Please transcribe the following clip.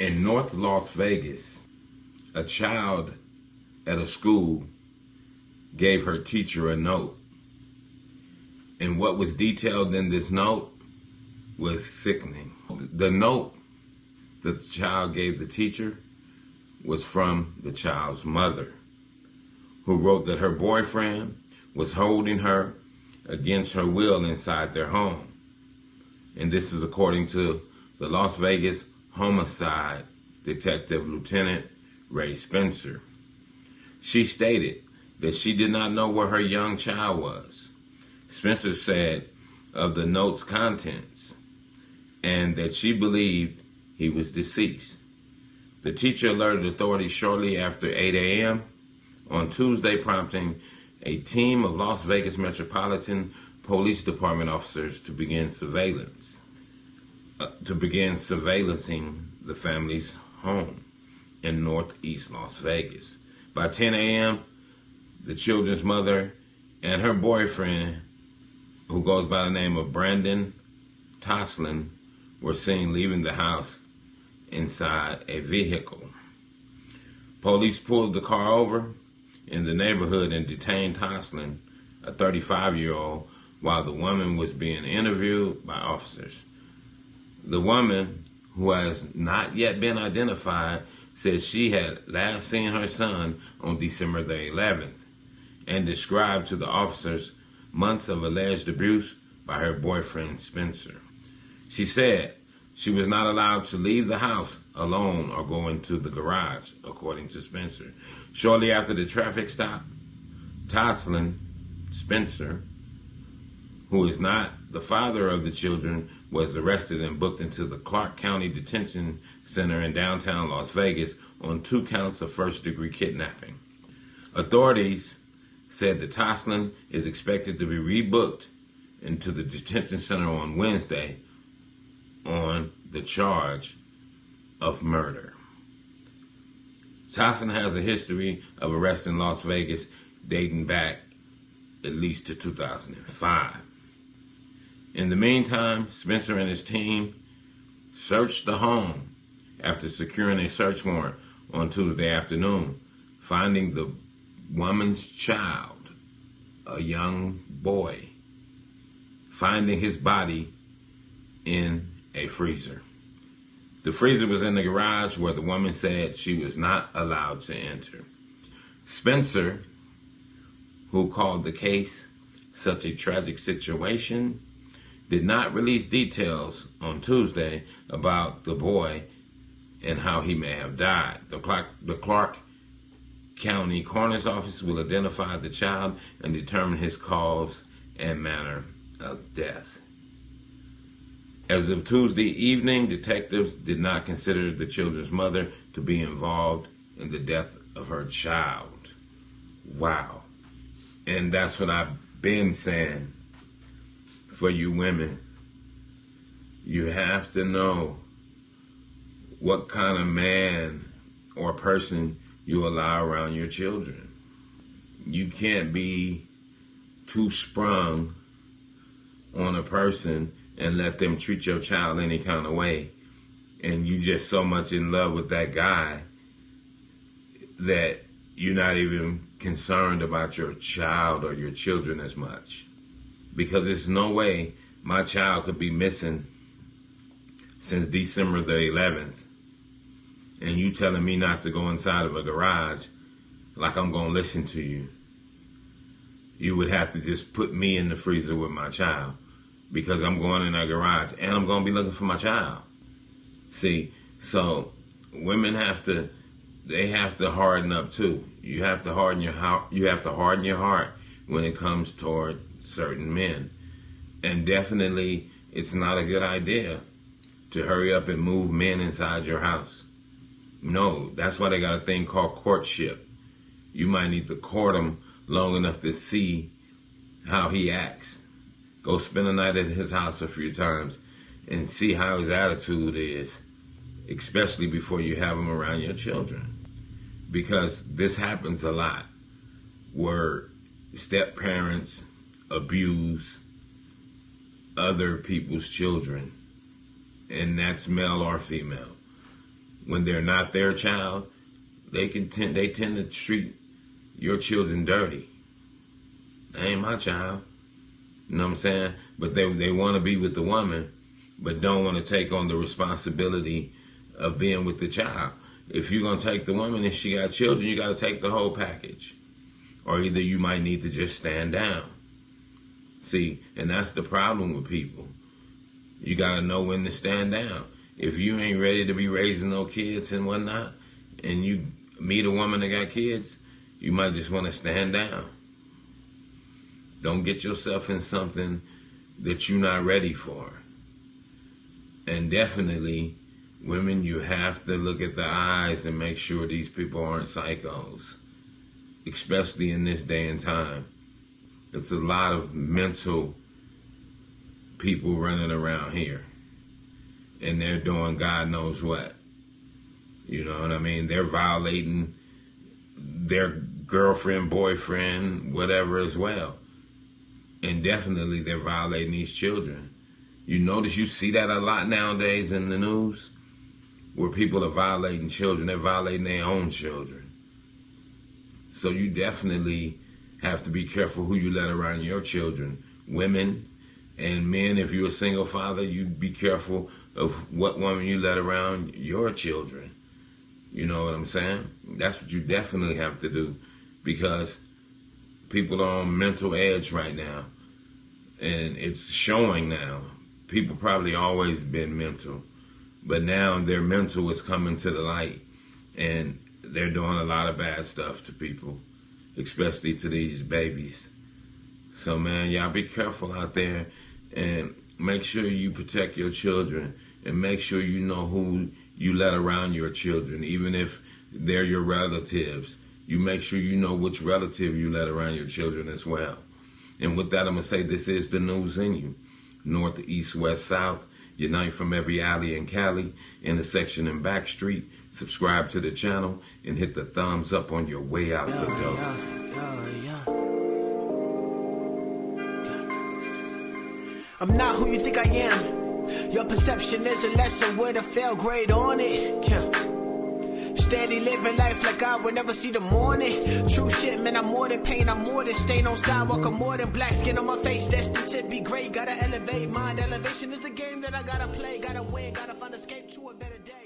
In North Las Vegas, a child at a school gave her teacher a note. And what was detailed in this note was sickening. The note that the child gave the teacher was from the child's mother, who wrote that her boyfriend was holding her against her will inside their home. And this is according to the Las Vegas homicide detective, Lieutenant Ray Spencer. She stated that she did not know where her young child was. Spencer said of the note's contents, and that she believed he was deceased. The teacher alerted authorities shortly after 8 a.m. on Tuesday, prompting a team of Las Vegas Metropolitan Police Department officers to begin surveillancing the family's home in northeast Las Vegas. By 10 a.m., the children's mother and her boyfriend, who goes by the name of Brandon Toslin, were seen leaving the house inside a vehicle. Police pulled the car over in the neighborhood and detained Toslin, a 35-year-old, while the woman was being interviewed by officers. The woman, who has not yet been identified, said she had last seen her son on December the 11th and described to the officers months of alleged abuse by her boyfriend, Spencer. She said she was not allowed to leave the house alone or go into the garage, according to Spencer. Shortly after the traffic stop, Toslin Spencer, who is not the father of the children, was arrested and booked into the Clark County Detention Center in downtown Las Vegas on 2 counts of first-degree kidnapping. Authorities said that Toslin is expected to be rebooked into the detention center on Wednesday on the charge of murder. Toslin has a history of arrests in Las Vegas dating back at least to 2005. In the meantime, Spencer and his team searched the home after securing a search warrant on Tuesday afternoon, finding the woman's child, a young boy, finding his body in a freezer. The freezer was in the garage where the woman said she was not allowed to enter. Spencer, who called the case such a tragic situation, did not release details on Tuesday about the boy and how he may have died. The Clark County Coroner's Office will identify the child and determine his cause and manner of death. As of Tuesday evening, detectives did not consider the children's mother to be involved in the death of her child. Wow. And that's what I've been saying. For you women, you have to know what kind of man or person you allow around your children. You can't be too sprung on a person and let them treat your child any kind of way, and you just so much in love with that guy that you're not even concerned about your child or your children as much. Because there's no way my child could be missing since December the 11th, and you telling me not to go inside of a garage like I'm going to listen to you. You would have to just put me in the freezer with my child, because I'm going in that garage and I'm going to be looking for my child. See, so women have to harden up too. You have to harden your heart when it comes toward certain men. And definitely it's not a good idea to hurry up and move men inside your house. No, that's why they got a thing called courtship. You might need to court him long enough to see how he acts. Go spend a night at his house a few times and see how his attitude is, especially before you have him around your children. Because this happens a lot, where step-parents abuse other people's children, and that's male or female. when they're not their child, they tend to treat your children dirty. That ain't my child. You know what I'm saying? But they want to be with the woman, but don't want to take on the responsibility of being with the child. If you're going to take the woman and she got children, you got to take the whole package. Or either you might need to just stand down. See, and that's the problem with people. You got to know when to stand down. If you ain't ready to be raising no kids and whatnot, and you meet a woman that got kids, you might just want to stand down. Don't get yourself in something that you're not ready for. And definitely, women, you have to look at the eyes and make sure these people aren't psychos, especially in this day and time. It's a lot of mental people running around here, and they're doing God knows what. You know what I mean? They're violating their girlfriend, boyfriend, whatever as well. And definitely they're violating these children. You notice you see that a lot nowadays in the news, where people are violating children. They're violating their own children. So you definitely have to be careful who you let around your children. Women and men, if you're a single father, you be careful of what woman you let around your children. You know what I'm saying? That's what you definitely have to do, because people are on mental edge right now, and it's showing now. People probably always been mental, but now their mental is coming to the light, and they're doing a lot of bad stuff to people, especially to these babies. So, man, y'all be careful out there, and make sure you protect your children, and make sure you know who you let around your children, even if they're your relatives. You make sure you know which relative you let around your children as well. And with that, I'm going to say this is the news in you. North, east, west, south. Unite from every alley in Cali, intersection and back street. Subscribe to the channel and hit the thumbs up on your way out the door. I'm not who you think I am. Your perception is a lesson with a fail grade on it. Steady living life like I would never see the morning. True shit, man, I'm more than pain, I'm more than stain on sidewalk, I'm more than black skin on my face. Destined to be great, gotta elevate mind. Elevation is the game that I gotta play, gotta win, gotta find escape to a better day.